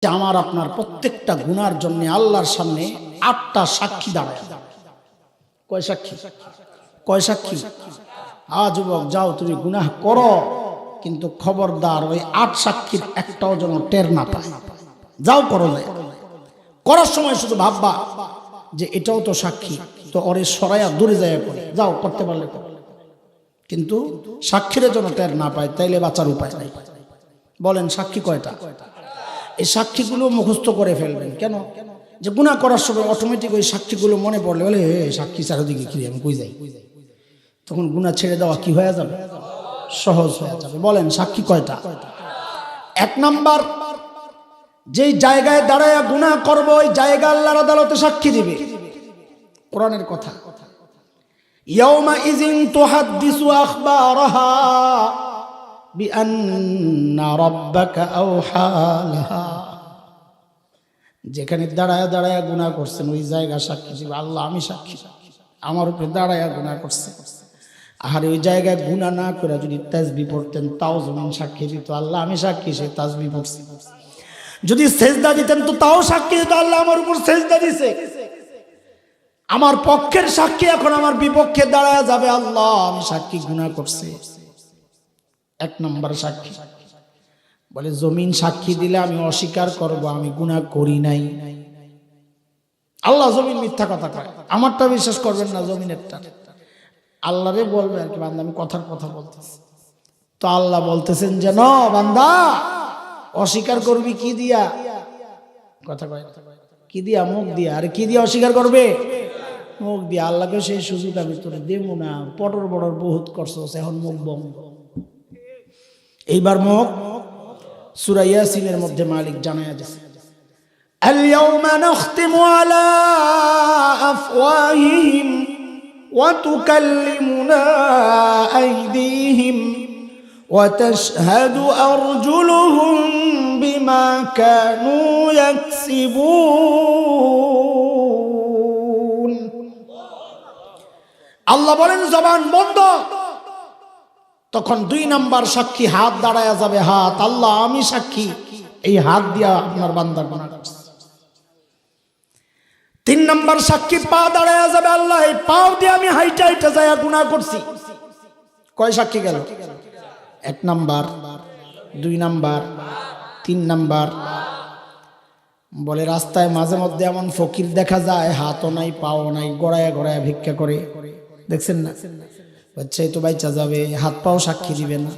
আমার আপনার প্রত্যেকটা গুনার জন্য আল্লাহর সামনে 8টা সাক্ষী দাঁড়ায়। কয় সাক্ষী? কয় সাক্ষী? যুবক যাও, তুমি গুনাহ করো, কিন্তু খবরদার ওই 8 সাক্ষীর একটাও যেন টের না পায়। যাও করো, যায় করার সময় শুধু ভাববা যে এটাও তো সাক্ষী, তো ওরে সরাইয়া দূরে যায় করে যাও, করতে পারলে করো, কিন্তু সাক্ষীরা যেন টের না পায়, তাইলে বাঁচার উপায় নাই। বলেন সাক্ষী কয়টা? এই সাক্ষীগুলো মুখস্থ করে ফেলবেন। কেন? যে গুনাহ করার সময় অটোমেটিক ওই সাক্ষীগুলো মনে পড়লে বলে সাক্ষী চারিদিকে কি আমি কই যাই, তখন গুনাহ ছেড়ে দেওয়া কি হয়ে যাবে? সহজ হয়ে যাবে। বলেন সাক্ষী কয়টা? 1 নাম্বার, যেই জায়গায় দাঁড়ায় গুনাহ করবো ওই জায়গা আল্লাহর আদালতে সাক্ষী দিবে। কোরআনের কথা, ইয়াউমা ইযিন তুহাদ্দিসু আখবারাহা বিআন্না রাব্বাকা আওহা লাহা। যেখানে দাঁড়ায় দাঁড়ায় গুনাহ করছেন ওই জায়গা সাক্ষী দিবে, আল্লাহ আমি সাক্ষী, আমার উপরে দাঁড়ায় গুনাহ করছে। আর ওই জায়গায় গুনাহ না করে যদি তাসবিহ পড়তেন তাও জমিন সাক্ষী দিত, আল্লাহ আমি সাক্ষী সে তাসবিহ পড়ছে। যদি সেজদা দিতেন তো তাও সাক্ষী দিত, আল্লাহ আমার উপর সেজদা দিছে। আমার পক্ষের সাক্ষী এখন আমার বিপক্ষে দাঁড়ায় যাবে, আল্লাহ আমি সাক্ষী গুনাহ করছে। 1 নম্বর সাক্ষী। বলে জমিন সাক্ষী দিলে আমি অস্বীকার করব আমি গুনাহ করি নাই। আল্লাহ জমিন মিথ্যা কথা কয়, আমারটা বিশ্বাস করবেন না, জমিনেরটা। আল্লাহরে বলবে আর কি, বান্দা আমি কথার কথা বলতেছি। তো আল্লাহ বলতেছেন যেন বান্দা অস্বীকার করবি কি দিয়া? কথা কয় কি দিয়া? মুখ দিয়া। আর কি দিয়া অস্বীকার করবে? মুখ দিয়া। আল্লাহকে সেই সুযোগ আমি তোরে দেব না, পটর বড়র বহুত করছস, এখন মুখ বন্ধ। এইবার মুখ। সূরা ইয়াসিনের মধ্যে মালিক জানায়া দিয়েছে, আল ইয়াউমা নাখতিমু আলা আফওয়াহিহিম ওয়া তুকাল্লিমুনা আইদিহিম ওয়া তাশহাদু আরজুলুহুম বিমা কানু ইয়াকসিবুন। আল্লাহ বলেন জবান বন্ধ। তখন 2 নাম্বার সাক্ষী হাত দাঁড়ায়া যাবে, হাত, আল্লাহ আমি সাক্ষী এই হাত দিয়া আপনার বান্দার গুনাহ করছে। 3 নাম্বার সাক্ষী পা দাঁড়ায়া যাবে, আল্লাহ এই পাও দিয়ে আমি হাইটা হাইটা যায়া গুনাহ করছি। কয় সাক্ষী গেল? 1 নাম্বার, 2 নাম্বার, 3 নাম্বার। বলে রাস্তায় মাঝে মধ্যে এমন ফকির দেখা যায়, হাতও নাই পাও নাই, গড়ায়া গড়ায়া ভিক্ষা করে, দেখছেন না? বাচ্চা তো বাইচা যাবে, হাত পাও সাক্ষী দিবে না,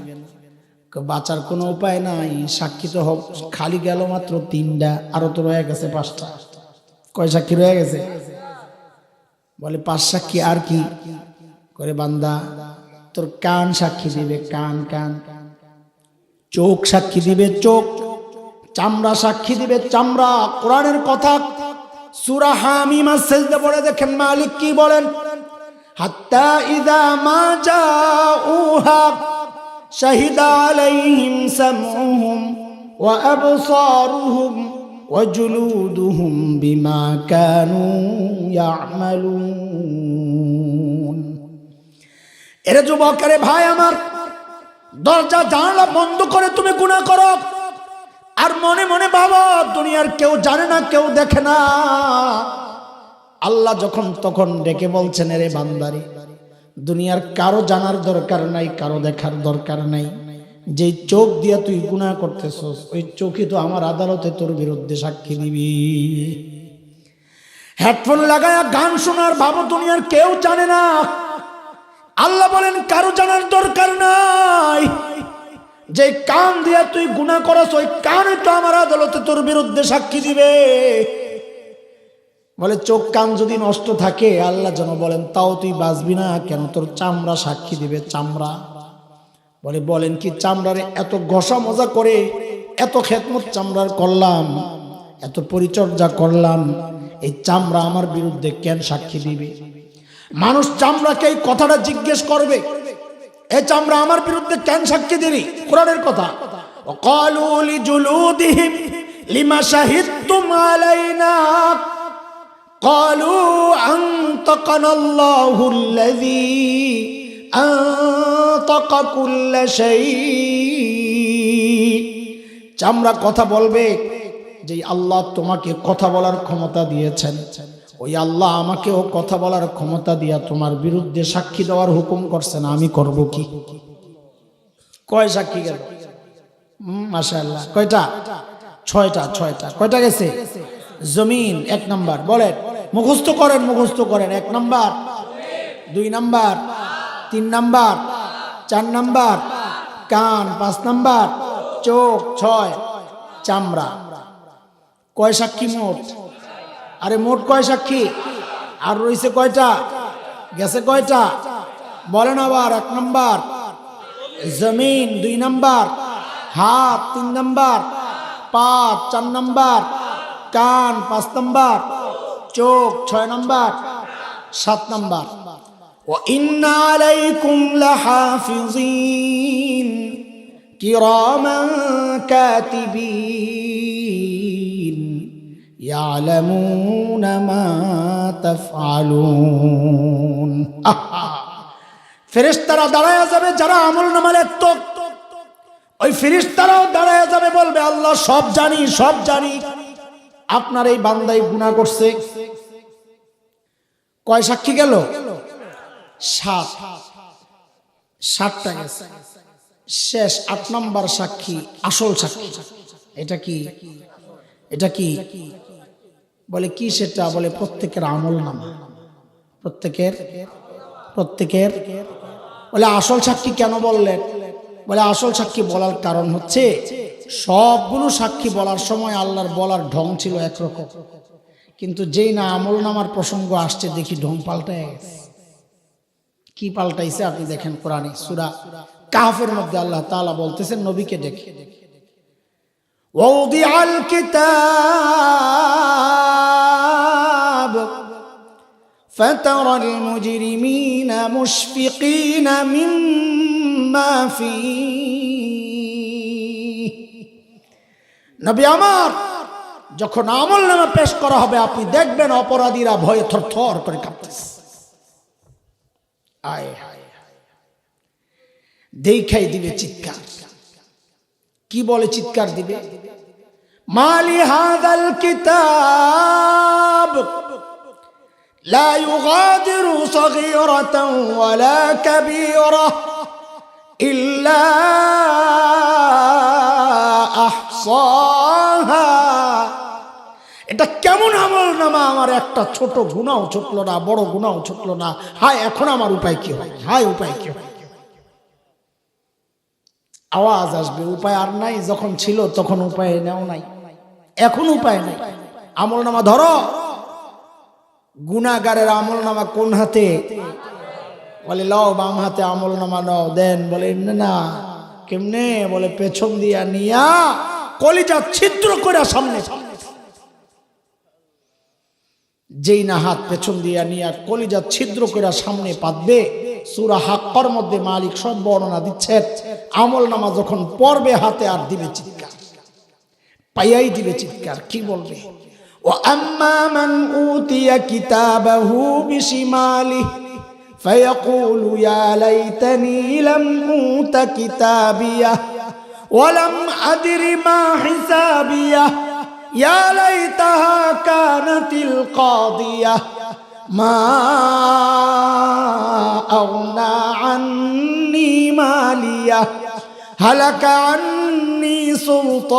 বাঁচার কোনো উপায় নাই। সাক্ষী তো হোক, খালি গেল মাত্র 3টা, আরো তো রয়ে গেছে 5টা। কয় সাক্ষী রয়ে গেছে? বলে 5 সাক্ষী আর কি করে? বান্দা তোর কান সাক্ষী দিবে, কান কান। চোখ সাক্ষী দিবে, চোখ। চামড়া সাক্ষী দিবে, চামড়া। কোরআনের কথা সূরা হামিম সাজদা পড়ে দেখেন মালিক কি বলেন, হাত্তা ইযা মা জাউহা শাহিদা আলাইহিম সামউহুম ওয়া আবসারুহুম ওয়া জুলুদুহুম বিমা কানু ইয়ামালুন। এরে যুবক, আরে ভাই আমার, দরজা জানালা বন্ধ করে তুমি গুনাহ করো আর মনে মনে ভাবো দুনিয়ার কেউ জানে না, কেউ দেখে না। আল্লাহ যখন তখন ডেকে বলছেন, এরে বান্দারে দুনিয়ার কারো জানার দরকার নাই, কারো দেখার দরকার নাই। যে চোখ দিয়া তুই গুনাহ করতেছস ওই চোখই তো আমার আদালতে তোর বিরুদ্ধে সাক্ষী দিবি। হেডফোন লাগায়া গান শোনার ভাবো দুনিয়ার কেউ জানে না। আল্লাহ বলেন কারো জানার দরকার নাই। যে কান দিয়া তুই গুনাহ করছ ওই কানই তো আমার আদালতে তোর বিরুদ্ধে সাক্ষী দিবে। বলে চোখ কান যদি নষ্ট থাকে আল্লাহ যেন বলেন তাও তুই বাঁচবি না কেন? তোর চামড়া সাক্ষী দিবে, চামড়া। বলেন কি চামড়ারে এত ঘষা মজা করে, এত খেদমত চামড়ার করলাম, এত পরিচর্যা করলাম, এই চামড়া আমার বিরুদ্ধে কেন সাক্ষী দিবে? মানুষ চামড়াকে এই কথাটা জিজ্ঞেস করবে, এই চামড়া আমার বিরুদ্ধে কেন সাক্ষী দিবি? কোরআনের কথা, ওয়াকালু লিজুলুদিহিম লিমা শাহিদতুম আলাইনা قالوا أنطقنا الله الذي أنطق كل شيء। চামড়া কথা বলবে, যে আল্লাহ তোমাকে কথা বলার ক্ষমতা দিয়েছেন, ওই আল্লাহ আমাকেও কথা বলার ক্ষমতা দিয়া তোমার বিরুদ্ধে সাক্ষী দেওয়ার হুকুম করছেন, আমি করব কি? কয় সাক্ষী গেল? মাশাআল্লাহ। কয়টা? ছয়টা। কয়টা গেছে? জমিন এক নাম্বার, বলেন মুখস্থ করেন। এক নাম্বার, 2 নাম্বার, 3 নাম্বার, 4 নাম্বার কান, 5 নাম্বার চোখ, 6 চামড়া। কয় সাক্ষী মোট? আরে মোট কয় সাক্ষী? আর রয়েছে কয়টা? গেছে কয়টা? বলেন আবার। 1 নাম্বার জমিন, 2 নাম্বার হাত, 3 নাম্বার পা, 4 নাম্বার কান, 5 নাম্বার চোখ, 6 নাম্বার 7 নাম্বার। ওয়া ইন্না আলাইকুম লাহাফিজিন কিরামান কাতিবিন ইয়ালামুনা মা তাফআলুন। ফেরেশতারা দাঁড়ায়া যাবে যারা আমলনামা লিখত, ওই ফেরেশতারাও দাঁড়ায়া যাবে, বলবে আল্লাহ সব জানি আপনার এই বান্দাই গুনাহ করছে। কয় সাক্ষী গেল? 7টা গেছে। শেষ 8 নাম্বার সাক্ষী, আসল সাক্ষী। এটা কি বলে? কি সেটা বলে? প্রত্যেকের আমলনামা। প্রত্যেকের বলে আসল সাক্ষী কেন বললেন? বলে আসল সাক্ষী বলার কারণ হচ্ছে সবগুলো সাক্ষী বলার সময় আল্লাহর বলার ঢং ছিল একরকম, কিন্তু যেই না আমলনামার প্রসঙ্গ আসছে দেখি ঢং পাল্টায় গেছে। কি পাল্টাইছে আপনি দেখেন কোরআনে সূরা কাহফের মধ্যে আল্লাহ তাআলা বলতেছেন নবীকে ডেকে, ওয়াদিআল কিতাব ফাতারাল মুজরিমিনা মুশফিকিনা মিম্মা ফীহি। নবী আমার, যখন আমলনামা পেশ করা হবে আপনি দেখবেন অপরাধীরা ভয়ে থরথর করে কাঁপতেছে। দেখাই দিবে চিৎকার। কি বলে চিৎকার দিবে? মালি হাদাল কিতাব লা ইউগাদিরু সগীরাতান ওয়ালা কাবীরা ইল্লা আহসাহা। এটা কেমন আমলনামা? আমার একটা ছোট গুনাহও ছুটলো না, বড় গুনাহও ছুটলো না। হায় এখন আমার উপায় কি হয়? উপায় কি হয়? আওয়াজ আসবে, উপায় আর নাই। যখন ছিল তখন উপায় নেও নাই, এখন উপায় নাই। আমলনামা ধরো। গুনাহগারের আমলনামা কোন হাতে? বলে লাও বাম হাতে আমলনামা নাও, দেন। বলে না। কেমনে? বলে পেছন দিয়া নিয়া কলিজা ছিদ্র করে সামনে। যেই না হাত পেছন দিয়া নিয়া কলিজা ছিদ্র করে সামনে পাতবে, সূরা হাক্কার মধ্যে মালিক সব বর্ণনা দিচ্ছেন। আমলনামা যখন পড়বে হাতে আর দিবে চিৎকার, পাইয়াই দিবে চিৎকার। কি বলবে? ওয়া আম্মা মান উতিয়া কিতাবাহু বিশিমালিহি ফায়াকুলু ইয়া লাইতানি লাম উতা কিতাবিয়া ওয়া লাম আদরি মা হিসাবিয়া ইয়া লাইতাহা কানাতিল কাদিয়া মা আগনা আন্নি মালিয়া হালাকা আন্নি সুলতানিয়া।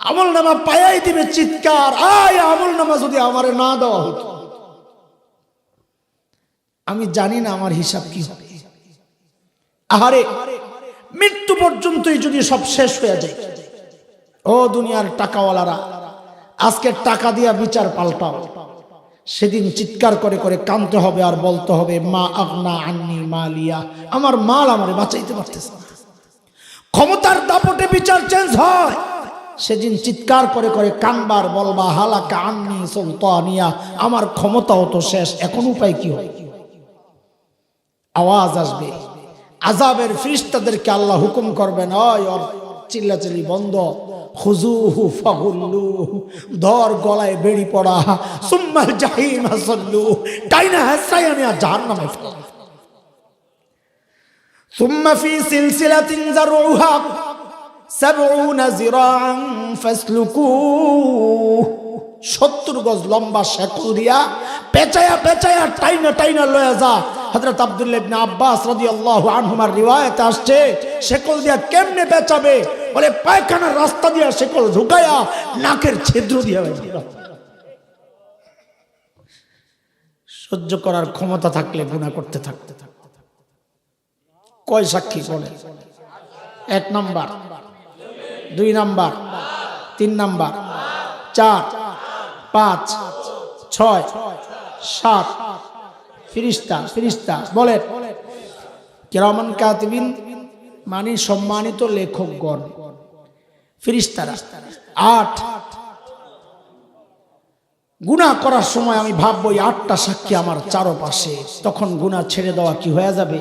আমলনামা পায়াই দিবে চিৎকার। আয় আমলনামা যদি আমারে না দেওয়া হতো, আমি জানি না আমার হিসাব কি হবে। আহারে, মৃত্যু পর্যন্তই যদি সব শেষ হয়ে যায়। ও দুনিয়ার টাকাওয়ালারা, আজকে টাকা দিয়া বিচার পাল্টাও। সেদিন চিৎকার করে করে কাঁদতে হবে আর বলতে হবে মা আগনা আন্নি মালিয়া, আমার মাল আমারে বাঁচাইতে পারতেছে না। ক্ষমতার দাপটে বিচার চেঞ্জ হয়, সেদিন চিৎকার করে করে কানবার বলবা হালাকা আন্নি সুলতানিয়া, আমার ক্ষমতাও তো শেষ, এখন উপায় কি হয়? আওয়াজ আসবে, আযাবের ফেরেশতাদেরকে আল্লাহ হুকুম করবেন, ওই ওর চিল্লাচিল্লি বন্ধ, খুজুহু ফাগুল্লুহু, ধর গলায় বেড়ি পড়া, সুম্মাল জাহিম সাল্লু, ডাইনা হাসায়া নিয়া জাহান্নামে ফেলো, সুম্মা ফি সিলসিলাতিন যারউহা 70 জিরাআন ফাসলুকুহ, 70 গজ লম্বা শেকল দিয়া পেঁচায়া পেঁচায়া টাইনা টাইনা লয়ে যা। হযরত আব্দুল্লাহ ইবনে আব্বাস রাদিয়াল্লাহু আনহুমার রিওয়ায়াতে আসছে, শেকল দিয়া কেমনে পেঁচাবে? বলে পায়খানার রাস্তা দিয়া শেকল ঢুকায়া নাকের ছিদ্র দিয়া। সহ্য করার ক্ষমতা থাকলে গুনাহ করতে থাকতে থাকতে কয় সাক্ষী বলে? 1 নাম্বার, 2 নাম্বার, 3 নাম্বার, 4, 5, 6, 7 ফেরেশতা। ফেরেশতা বলেন কিরামান কাতিবিন মানে সম্মানিত লেখকগণ, ফেরেশতারা। 8 গুনাহ করার সময় আমি ভাববো 8টা সাক্ষী আমার চারপাশে, তখন গুনাহ ছেড়ে দেওয়া কি হয়ে যাবে?